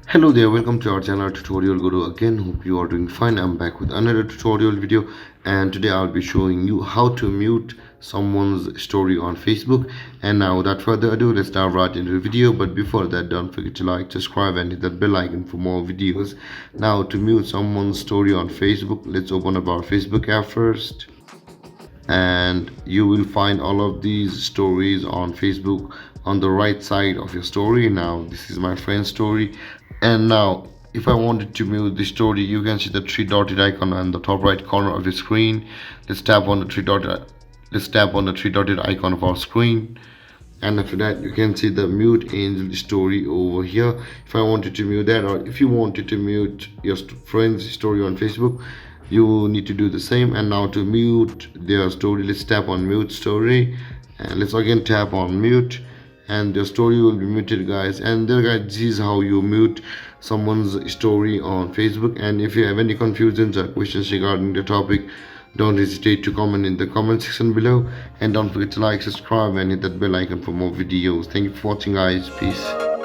Hello there, welcome to our channel Tutorial Guru again. Hope you are doing fine. I'm back with another tutorial video, and today I'll be showing you how to mute someone's story on Facebook. And now without further ado, let's dive right into the video. But before that, don't forget to like, subscribe and hit that bell icon for more videos. Now to mute someone's story on Facebook, let's open up our Facebook app first, and you will find all of these stories on Facebook on the right side of your story. Now this is my friend's story, and now if I wanted to mute the story, you can see the three dotted icon on the top right corner of the screen. Let's tap on the three dotted icon of our screen, and after that you can see the mute angel story over here. If I wanted to mute that, or if you wanted to mute your friend's story on Facebook, you need to do the same. And now to mute their story, let's tap on mute story, and let's again tap on mute, and the story will be muted, guys. And there, guys, this is how you mute someone's story on Facebook. And if you have any confusions or questions regarding the topic, don't hesitate to comment in the comment section below, and don't forget to like, subscribe and hit that bell icon for more videos. Thank you for watching, guys. Peace.